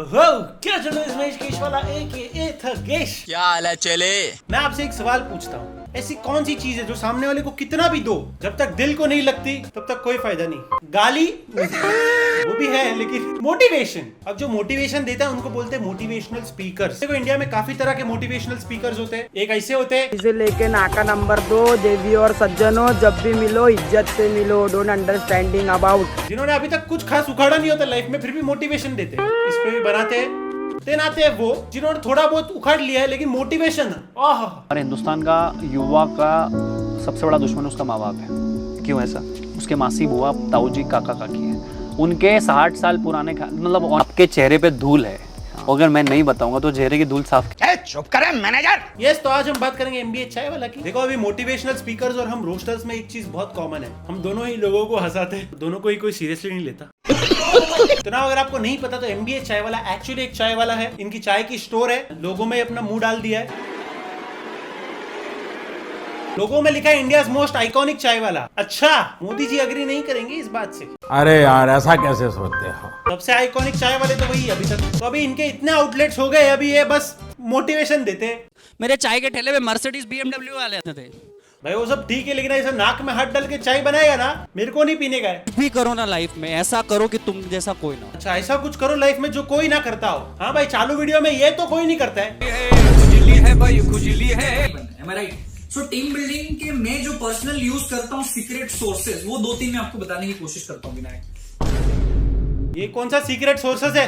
ओहो, क्या चलो इस महेश केश वाला ए थगेश। क्या हाल है चले? मैं आपसे एक सवाल पूछता हूँ, ऐसी कौन सी चीज है जो सामने वाले को कितना भी दो, जब तक दिल को नहीं लगती तब तक कोई फायदा नहीं। गाली वो भी है, लेकिन मोटिवेशन। अब जो मोटिवेशन देता है उनको बोलते हैं मोटिवेशनल स्पीकर्स। देखो इंडिया में काफी तरह के मोटिवेशनल स्पीकर्स होते हैं। एक ऐसे होते हैं, इसे लेके नाका नंबर 2, देवी और सज्जनों जब भी मिलो इज्जत से मिलो, डोंट अंडरस्टैंडिंग अबाउट। जिन्होंने अभी तक कुछ खास उखाड़ा नहीं होता लाइफ में, फिर भी मोटिवेशन देते हैं। इस पे भी बनाते हैं। देन आते हैं वो जिन्होंने थोड़ा बहुत उखाड़ लिया है लेकिन मोटिवेशन हमारे हिंदुस्तान का युवा का सबसे बड़ा दुश्मन उसका माँ बाप है। क्यों ऐसा? उसके मासी बुआ ताऊ जी काका काकी है, उनके 60 साल पुराने मतलब आपके चेहरे पे धूल है। अगर मैं नहीं बताऊंगा तो चेहरे की धूल साफ। चुप करें मैनेजर। यस, तो आज हम बात करेंगे एमबीए चाय वाला की। देखो अभी मोटिवेशनल स्पीकर्स और हम रोस्टर्स में एक चीज बहुत कॉमन है, हम दोनों ही लोगों को हंसाते हैं, दोनों को ही कोई सीरियसली नहीं लेता। तो ना अगर आपको नहीं पता तो एमबीए चाय वाला एक्चुअली एक चाय वाला है। इनकी चाय की स्टोर है, लोगों में अपना मुंह डाल दिया है। लोगों में लिखा है इंडियाज मोस्ट आइकॉनिक चाय वाला। अच्छा, मोदी जी अग्री नहीं करेंगे इस बात से? अरे यार ऐसा कैसे सोचते हो? सबसे आइकॉनिक चाय वाले तो वही अभी तक। तो अभी इनके इतने आउटलेट्स हो गए, अभी ये बस मोटिवेशन देते हैं। मेरे चाय के ठेले पे मर्सिडीज BMW वाले आते थे। भाई वो सब ठीक है, लेकिन ऐसा नाक में हाथ डाल के चाय बनाएगा ना, मेरे को नहीं पीने का है। भी करो ना लाइफ में, ऐसा करो कि तुम जैसा कोई ना। अच्छा, ऐसा कुछ करो लाइफ में जो कोई ना करता हो। हाँ भाई, चालू वीडियो में ये तो कोई नहीं करता है। खुजली है भाई, खुजली है। Am I right? So team building के मैं जो पर्सनल यूज करता हूँ सीक्रेट सोर्सेज, वो 2-3 मैं आपको बताने की कोशिश करता हूँ विनायक। ये कौन सा सीक्रेट सोर्सेज है?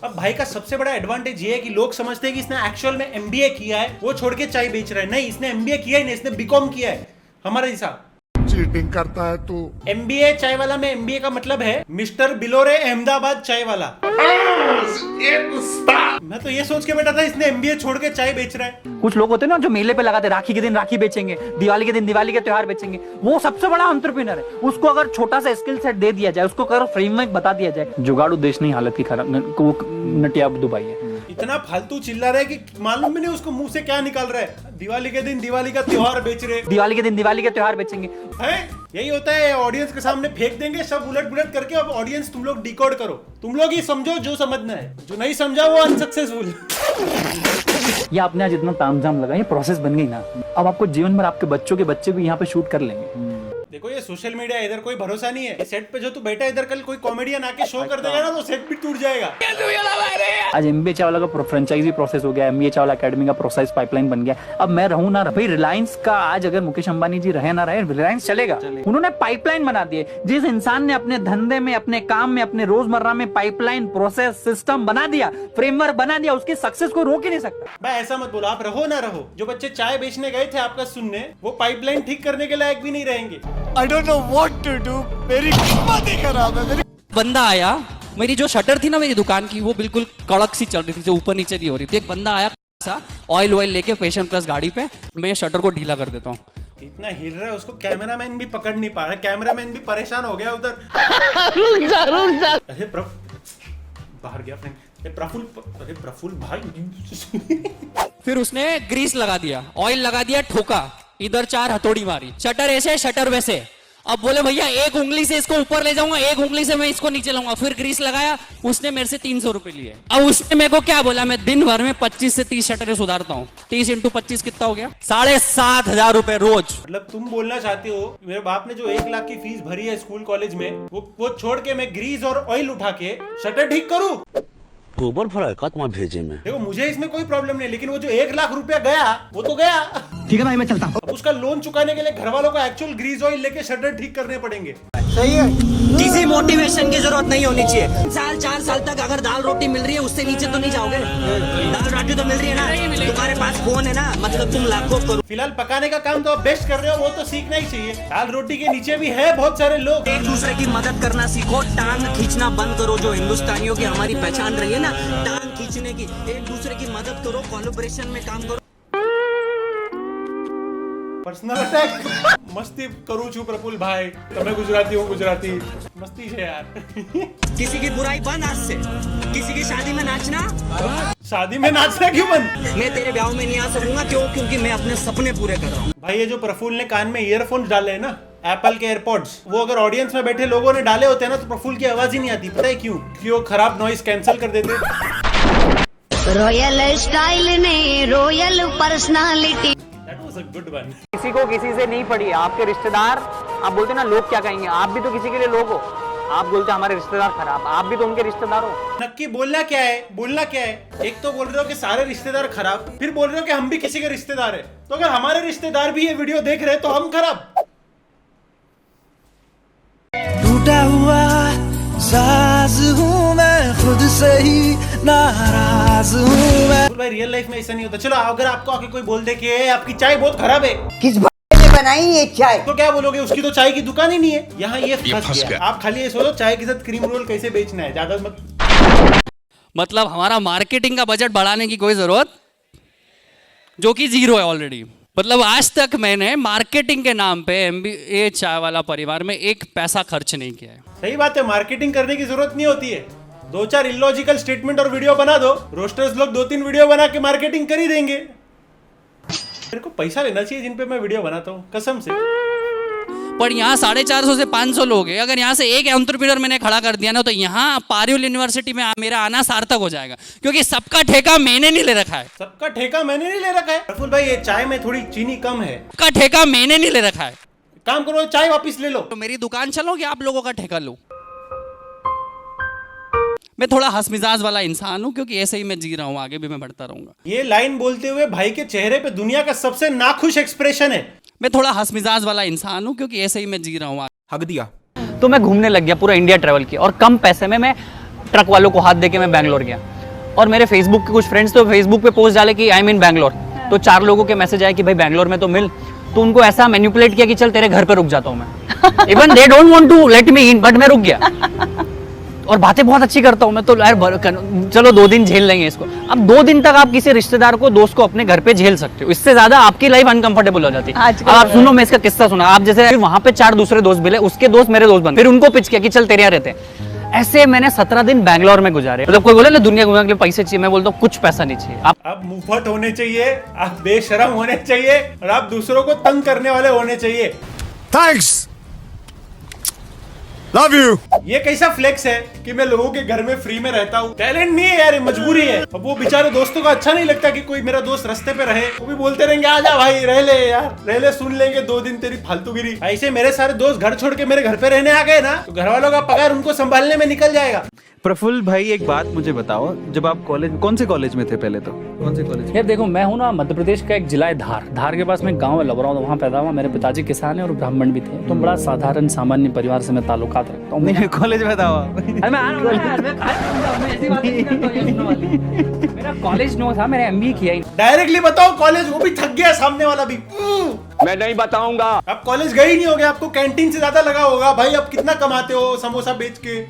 अब भाई का सबसे बड़ा एडवांटेज ये है कि लोग समझते हैं कि इसने एक्चुअल में एमबीए किया है, वो छोड़ के चाय बेच रहा है। नहीं, इसने एमबीए किया ही नहीं, इसने बीकॉम किया है हमारे जैसा। चीटिंग करता है तू। एमबीए चाय वाला में एमबीए का मतलब है मिस्टर बिलोरे अहमदाबाद चाय वाला। मैं तो ये सोच के बैठा था इसने एमबीए छोड़ के चाय बेच रहा है। कुछ लोग होते हैं ना जो मेले पे लगाते, राखी के दिन राखी बेचेंगे, दिवाली के दिन दिवाली के त्योहार बेचेंगे। वो सबसे बड़ा एंटरप्रेन्योर है। उसको अगर छोटा सा स्किल सेट दे दिया जाए, उसको अगर फ्रेमवर्क बता दिया जाए, जुगाड़ू देश नहीं हालत की खराब वो नटिया दुबई है। इतना फालतू चिल्ला रहा है कि मालूम भी नहीं उसको मुंह से क्या निकल रहा है। दिवाली के दिन दिवाली का त्योहार बेच रहे, दिवाली के दिन दिवाली के त्योहार बेचेंगे हैं? यही होता है, ऑडियंस के सामने फेंक देंगे सब उलट पुलट करके। अब ऑडियंस तुम लोग डिकोड करो, तुम लोग ही समझो जो समझना है, जो नहीं समझा वो अनसक्सेसफुल। ये आपने आज इतना तामझाम लगा, ये प्रोसेस बन गई ना। अब आपको जीवन भर आपके बच्चों के बच्चे भी यहाँ पे शूट कर लेंगे। देखो ये सोशल मीडिया, इधर कोई भरोसा नहीं है। सेट पे जो तू बैठा है, इधर कल कोई कॉमेडियन आके शो कर देगा ना तो सेट भी टूट जाएगा। आज एमबीए चावला का फ्रेंचाइजी प्रोसेस हो गया, एमबीए चावला एकेडमी का प्रोसेस पाइपलाइन बन गया। अब मैं रहूं ना भाई, रिलायंस का आज अगर मुकेश अंबानी जी रहे ना रहे, रिलायंस चलेगा। उन्होंने पाइपलाइन बना दिए। जिस इंसान ने अपने धंधे में, अपने काम में, अपने रोजमर्रा में पाइपलाइन प्रोसेस सिस्टम बना दिया, फ्रेमवर्क बना दिया, उसकी सक्सेस को रोक ही नहीं सकता। भाई ऐसा मत बोलो, आप रहो ना रहो, जो बच्चे चाय बेचने गए थे आपका सुनने, वो पाइपलाइन ठीक करने के लायक भी नहीं रहेंगे। I don't know what to do. मेरी किस्मत ही खराब है। बंदा आया, मेरी जो शटर थी ना मेरी दुकान की, वो बिल्कुल कड़क सी चल रही थी, जो ऊपर नीचे नहीं हो रही थी। एक बंदा आया सा ऑयल लेके फैशन प्लस गाड़ी पे, मैं शटर को ढीला कर देता हूँ। इतना हिल रहा है, उसको कैमरामैन भी पकड़ नहीं पा रहा। कैमरामैन भी परेशान हो गया उधर। अरे बाहर गया फ्रेंड। प्रफुल्ल भाई। फिर उसने ग्रीस लगा दिया, ऑयल लगा दिया, ठोका, इधर 4 हथौड़ी मारी, शटर ऐसे शटर वैसे। अब बोले भैया एक उंगली से इसको ऊपर ले जाऊंगा, एक उंगली से मैं इसको नीचे लाऊंगा। फिर ग्रीस लगाया, उसने मेरे से 300 रुपए लिए। अब उसने मेरे को क्या बोला, मैं दिन भर में 25 से 30 शटरें सुधारता हूँ। 30 × 25 कितना हो गया? 7,500 रुपए रोज। मतलब तुम बोलना चाहते हो मेरे बाप ने जो 1 लाख की फीस भरी है स्कूल कॉलेज में, वो छोड़ के मैं ग्रीस और ऑयल उठा के शटर ठीक करूं? गोबर भरा है तुम्हारे भेजे में। देखो मुझे इसमें कोई प्रॉब्लम नहीं, लेकिन वो जो 1 लाख रुपया गया वो तो गया। ठीक है भाई, मैं चलता हूँ। अब उसका लोन चुकाने के लिए घर वालों को एक्चुअल ग्रीस ऑयल लेके शटर ठीक करने पड़ेंगे। किसी मोटिवेशन की जरूरत नहीं होनी चाहिए। 4 साल तक अगर दाल रोटी मिल रही है, उससे नीचे तो नहीं जाओगे। दाल रोटी तो मिल रही है ना, तुम्हारे पास फोन है ना, मतलब तुम लाखों करो। फिलहाल पकाने का काम तो आप बेस्ट कर रहे हो, वो तो सीखना ही चाहिए। दाल रोटी के नीचे भी है बहुत सारे लोग। एक दूसरे की मदद करना सीखो, टांग खींचना बंद करो। जो हिंदुस्तानियों की हमारी पहचान रही है ना, टांग खींचने की। एक दूसरे की मदद करो, कोलैबोरेशन में काम करो। Personal attack. मस्ती करूँ छू प्रफुल्ल भाई, तब मैं गुजराती हूँ, गुजराती मस्ती है यार। किसी की बुराई बंद आज से। किसी की शादी में नाचना, शादी में नाचना क्यों बंद? मैं तेरे ब्याह में नहीं आ सकूंगा। क्यों? क्योंकि मैं अपने सपने पूरे कर रहा हूँ। भाई ये जो प्रफुल्ल ने कान में ईयरफोन डाले हैं ना, एप्पल के एयरपॉड्स, वो अगर ऑडियंस में बैठे लोगों ने डाले होते हैं ना तो प्रफुल्ल की आवाज ही नहीं आती। पता है क्यों? क्योंकि वो खराब नॉइस कैंसिल कर देते। रॉयल स्टाइल ने royal personality. That was a good one. किसी को किसी से नहीं पड़ी। आपके रिश्तेदार, आप बोलते ना लोग क्या कहेंगे, आप भी तो किसी के लिए लोग हो। आप बोलते हमारे रिश्तेदार खराब, आप भी तो उनके रिश्तेदार हो। नक्की बोलना क्या है? बोलना क्या है? एक तो बोल रहे हो कि सारे रिश्तेदार खराब, फिर बोल रहे हो कि हम भी किसी के रिश्तेदार है। तो अगर हमारे रिश्तेदार भी ये वीडियो देख रहे हैं तो हम खराब। टूटा हुआ साज हूँ मैं, खुद से ही नाराज हूँ मैं। भाई रियल लाइफ में ऐसा नहीं होता। चलो अगर आपको आके कोई बोल दे कि आपकी चाय बहुत खराब है, किस भाई ने बनाई ये चाय? तो क्या बोलोगे? उसकी तो चाय की दुकान ही नहीं है। यहाँ ये फंस गया। आप खाली ये सोचो चाय के साथ क्रीम रोल कैसे बेचना है, ज्यादा मत। मतलब हमारा मार्केटिंग का बजट बढ़ाने की कोई जरूरत, जो कि 0 है ऑलरेडी। मतलब आज तक मैंने मार्केटिंग के नाम पे MBA चाय वाला परिवार में 1 पैसा खर्च नहीं किया है। सही बात है, मार्केटिंग करने की जरूरत नहीं होती है। 2-4 इलॉजिकल स्टेटमेंट और वीडियो बना दो, रोस्टर्स लोग 2-3 वीडियो बना के मार्केटिंग कर ही देंगे। मेरे को पैसा लेना चाहिए जिन पे मैं वीडियो बनाता हूँ, कसम से। पर यहाँ 450 से 500 लोग हैं। अगर यहाँ से एक एंटरप्रेन्योर मैंने खड़ा कर दिया ना, तो यहाँ पारुल यूनिवर्सिटी में मेरा आना सार्थक हो जाएगा, क्योंकि सबका ठेका मैंने नहीं ले रखा है। सबका ठेका मैंने नहीं ले रखा है। प्रफुल्ल भाई ये चाय में थोड़ी चीनी कम है। सबका ठेका मैंने नहीं ले रखा है। काम करो, चाय वापस ले लो। तो मेरी दुकान चलो कि आप लोगों का ठेका लो। मैं थोड़ा हंस मिजाज वाला इंसान हूँ, क्योंकि ऐसे ही मैं जी रहा हूँ, आगे भी मैं बढ़ता रहूंगा। ये लाइन बोलते हुए भाई के चेहरे पे दुनिया का सबसे नाखुश एक्सप्रेशन है। मैं थोड़ा हंस मिजाज वाला इंसान हूँ, क्योंकि ऐसे ही मैं जी रहा हूँ। हक दिया। तो मैं घूमने लग गया, पूरा इंडिया ट्रैवल किया, और कम पैसे में मैं ट्रक वालों को हाथ देके मैं बैंगलोर गया। और मेरे फेसबुक के कुछ फ्रेंड्स तो फेसबुक पे पोस्ट डाले कि आई एम इन बैंगलोर। तो 4 लोगों के मैसेज आए कि भाई बैंगलोर में तो मिल। तो उनको ऐसा मैनिपुलेट किया कि चल तेरे घर पे रुक जाता हूँ मैं। Even they don't want to let me in, but मैं रुक गया। और बातें बहुत अच्छी करता हूँ मैं, तो यार चलो 2 दिन झेल लेंगे इसको। अब 2 दिन तक आप किसी रिश्तेदार को, दोस्त को अपने घर पे झेल सकते हो, इससे ज्यादा आपकी लाइफ अनकंफर्टेबल हो जाती है। अब आप सुनो, मैं इसका किस्सा सुना। आप जैसे वहां पे 4 दूसरे दोस्त मिले, उसके दोस्त मेरे दोस्त बन, फिर उनको पिच किया कि चल तेरे यहाँ रहते हैं। ऐसे मैंने 17 दिन बैंगलोर में गुजारे। मतलब कोई बोले ना दुनिया घुमाने के लिए पैसे चाहिए, मैं बोलता हूँ कुछ पैसा नहीं चाहिए। आप मुफ्त होने चाहिए, आप बेशरम होने चाहिए, और आप दूसरों को तंग करने वाले होने चाहिए। Thanks, love you. ये कैसा फ्लेक्स है कि मैं लोगों के घर में फ्री में रहता हूँ? टैलेंट नहीं है यार, ये मजबूरी है। अब वो बेचारे दोस्तों को अच्छा नहीं लगता कि कोई मेरा दोस्त रास्ते पे रहे, वो भी बोलते रहेंगे आजा भाई रह ले यार, रह ले, सुन लेंगे 2 दिन तेरी फालतूगिरी। ऐसे मेरे सारे दोस्त घर छोड़ के मेरे घर पे रहने आ गए ना, तो घर वालों का पगार उनको संभालने में निकल जाएगा। प्रफुल्ल भाई एक बात मुझे बताओ, जब आप कॉलेज, कौन से कॉलेज में थे पहले? तो कौन से कॉलेज? यार देखो, मैं हूँ ना मध्य प्रदेश का एक जिला है धार। धार के पास में गांव है लबराव, वहाँ पैदा हुआ। मेरे पिताजी किसान है और ब्राह्मण भी थे। तो बड़ा साधारण सामान्य परिवार से मैं ताल्लुकात रखता हूँ। कॉलेज बताओ। मेरा कॉलेज नो था, मैंने MBA किया ही। डायरेक्टली बताओ कॉलेज, वो भी थक गया सामने वाला भी। मैं नहीं बताऊंगा। आप कॉलेज गए ही नहीं होगे, आपको कैंटीन से ज्यादा लगा होगा। भाई आप कितना कमाते हो समोसा बेच के?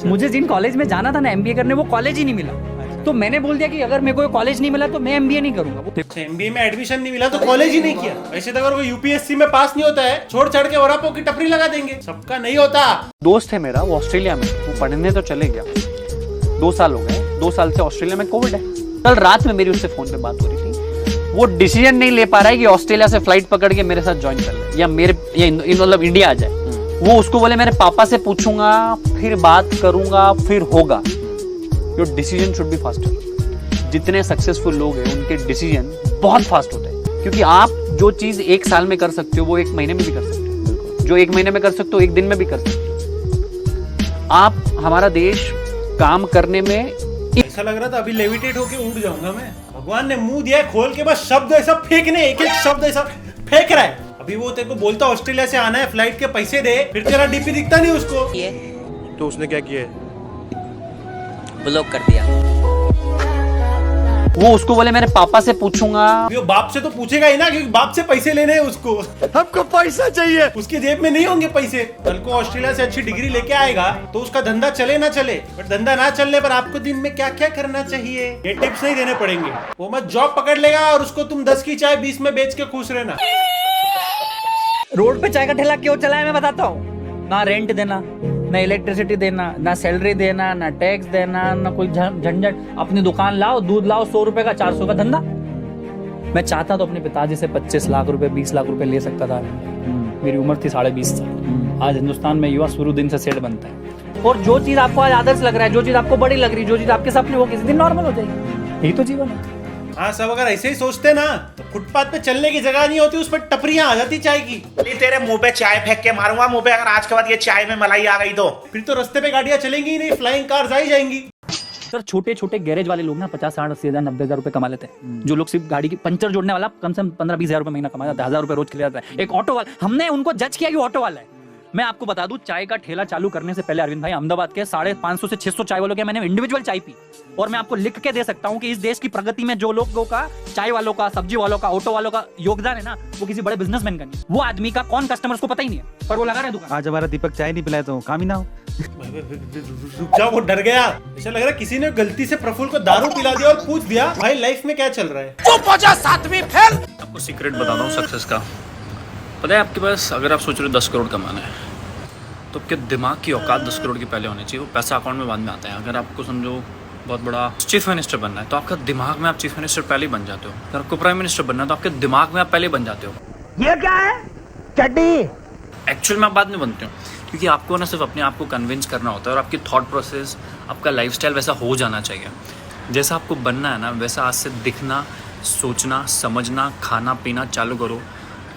मुझे जिन कॉलेज में जाना था ना MBA करने, वो कॉलेज ही नहीं मिला। तो मैंने बोल दिया कि अगर मेरे को कॉलेज नहीं मिला तो मैं MBA नहीं करूंगा। MBA में एडमिशन नहीं मिला तो कॉलेज ही नहीं किया। वैसे तो अगर वो UPSC में पास नहीं होता है, छोड़ छाड़ के वरापो की टपरी लगा देंगे। सबका नहीं होता। दोस्त है मेरा, वो ऑस्ट्रेलिया में, वो पढ़ने तो चले गया। 2 साल हो गए, 2 साल से ऑस्ट्रेलिया में कोविड है। कल रात में मेरी उससे फोन पे बात हो रही थी। वो डिसीजन नहीं ले पा रहा है कि ऑस्ट्रेलिया से फ्लाइट पकड़ के मेरे साथ ज्वाइन कर ले, या मेरे मतलब इंडिया आ जाए। वो उसको बोले मेरे पापा से पूछूंगा, फिर बात करूंगा, फिर होगा। Your decision should be faster. जितने सक्सेसफुल लोग हैं उनके डिसीजन बहुत फास्ट होते हैं, क्योंकि आप जो चीज 1 साल में कर सकते हो वो 1 महीने में भी कर सकते हो। जो 1 महीने में कर सकते हो 1 दिन में भी कर सकते हो। आप, हमारा देश काम करने में, ऐसा लग रहा था अभी लेविटेट होके उड़ जाऊंगा मैं। भगवान ने मुंह दिया है खोल के, बस शब्द ऐसा फेंकने, एक एक शब्द ऐसा फेंक रहा है। अभी वो तेरे को बोलता ऑस्ट्रेलिया से आना है, फ्लाइट के पैसे दे, फिर तेरा DP दिखता नहीं उसको। तो उसने क्या किया? ब्लॉक कर दिया। वो उसको बोले मेरे पापा से पूछूंगा। वो बाप से तो पूछेगा ही ना, क्योंकि बाप से पैसे लेने हैं उसको। हमको पैसा चाहिए। उसके जेब में नहीं होंगे पैसे। कल को ऑस्ट्रेलिया से अच्छी डिग्री लेके आएगा तो उसका धंधा चले ना चले, बट धंधा ना चलने पर आपको दिन में क्या क्या करना चाहिए ये टिप्स नहीं देने पड़ेंगे। वो मत जॉब पकड़ लेगा और उसको तुम 10 की चाय 20 में बेच के खुश रहना। रोड पे चाय का ठेला क्यों चला है मैं बताता हूँ। ना रेंट देना, ना इलेक्ट्रिसिटी देना, ना सैलरी देना, ना टैक्स देना, ना कोई झंझट। अपनी दुकान लाओ, दूध लाओ, 100 रुपए का 400 का धंधा। मैं चाहता तो अपने पिताजी से 25 लाख रुपए 20 लाख रुपए ले सकता था, मेरी उम्र थी 20.5 साल। आज हिंदुस्तान में युवा शुरू दिन से सेठ बनता है, और जो चीज आपको आज आदर्श लग रहा है, जो चीज आपको बड़ी लग रही है, जो चीज आपके सपने, वो किसी दिन नॉर्मल हो जाएगी। यही तो जीवन है। हाँ, सब अगर ऐसे ही सोचते ना तो फुटपाथ पे चलने की जगह नहीं होती, उस पर टपरियां आ जाती चाय की। तेरे मुंह पे चाय फेंक के मारूंगा मुंह पे, अगर आज के बाद ये चाय में मलाई आ गई तो। फिर तो रास्ते पे गाड़ियां चलेंगी ही नहीं, फ्लाइंग कार्स आई जाएंगी। सर छोटे छोटे गैरेज वाले लोग ना 50, 60, 80 हजार, 90 हजार रुपए कमा लेते हैं। जो लोग सिर्फ गाड़ी की पंचर जोड़ने वाला कम से कम 15-20 हजार रुपए महीना कमा जाता है, 1000 रुपए रोज के लिए जाता है। एक ऑटो वाला, हमने उनको जज किया कि ऑटो वाला है। मैं आपको बता दूं, चाय का ठेला चालू करने से पहले अरविंद भाई, अहमदाबाद के 550 से 600 चाय वालों के मैंने इंडिविजुअल चाय पी, और मैं आपको लिख के दे सकता हूं कि इस देश की प्रगति में जो लोगों का, चाय वालों का, सब्जी वालों का, ऑटो वालों का योगदान है ना, वो किसी बड़े बिजनेसमैन का नहीं। वो आदमी का कौन कस्टमर उसको पता ही नहीं है, पर वो लगा रहा है दुकान। आज हमारा दीपक चाय नहीं पिलाए तो काम ही ना हो। रुक जाओ, वो डर गया। ऐसा लग रहा है किसी ने गलती से प्रफुल्ल को दारू पिला दिया और पूछ दिया, भाई लाइफ में क्या चल रहा है। तू पहुंचा 7वीं फेल। आपको सीक्रेट बताता हूँ सक्सेस का। पता है, आपके पास अगर आप सोच रहे हो 10 करोड़ कमाना है, तो आपके दिमाग की औकात 10 करोड़ की पहले होनी चाहिए। वो पैसा अकाउंट में बाद में आता है। अगर आपको समझो बहुत बड़ा चीफ मिनिस्टर बनना है, तो आपका दिमाग में आप चीफ मिनिस्टर पहले ही बन जाते हो। अगर आपको प्राइम मिनिस्टर बनना है, तो आपके दिमाग में आप पहले बन जाते हो। ये क्या है? चड्डी। एक्चुअल में आप बाद में बनते हो, क्योंकि आपको ना सिर्फ अपने आप को कन्विंस करना होता है, और आपकी थॉट प्रोसेस, आपका लाइफस्टाइल वैसा हो जाना चाहिए। जैसा आपको बनना है ना, वैसा आज से दिखना, सोचना, समझना, खाना पीना चालू करो।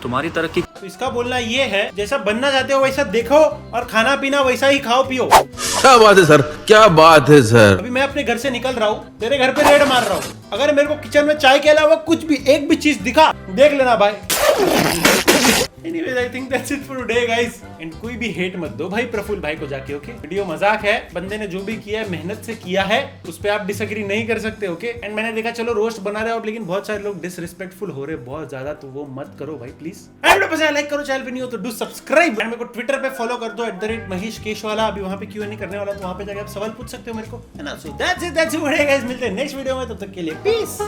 तुम्हारी तरक्की। तो इसका बोलना ये है, जैसा बनना चाहते हो वैसा देखो, और खाना पीना वैसा ही खाओ पियो। क्या बात है सर, क्या बात है सर। अभी मैं अपने घर से निकल रहा हूँ, तेरे घर पे रेड मार रहा हूँ। अगर मेरे को किचन में चाय के अलावा कुछ भी, एक भी चीज दिखा, देख लेना भाई। Anyways, I think that's it for today, guys. And कोई भी हेट मत दो भाई प्रफुल्ल भाई को जाके, ओके? वीडियो मजाक है, बंदे ने जो भी किया है मेहनत से किया है, उस पे आप डिसएग्री नहीं कर सकते, ओके? एंड मैंने देखा चलो रोस्ट बना रहे हो, लेकिन बहुत सारे लोग डिसरिस्पेक्टफुल हो रहे बहुत ज्यादा, तो वो मत करो भाई प्लीज। वीडियो पसंद आया लाइक करो, चैनल पे नहीं हो तो डू सब्सक्राइब। एंड मेरे को ट्विटर पे फॉलो कर दो @महेश केशवाला। अभी वहां पे Q&A करने वाला, तो वहां पे जाके आप सवाल पूछ सकते हो मेरे को, है ना? So that's it for today guys. मिलते हैं नेक्स्ट वीडियो में, तब तक के लिए पीस।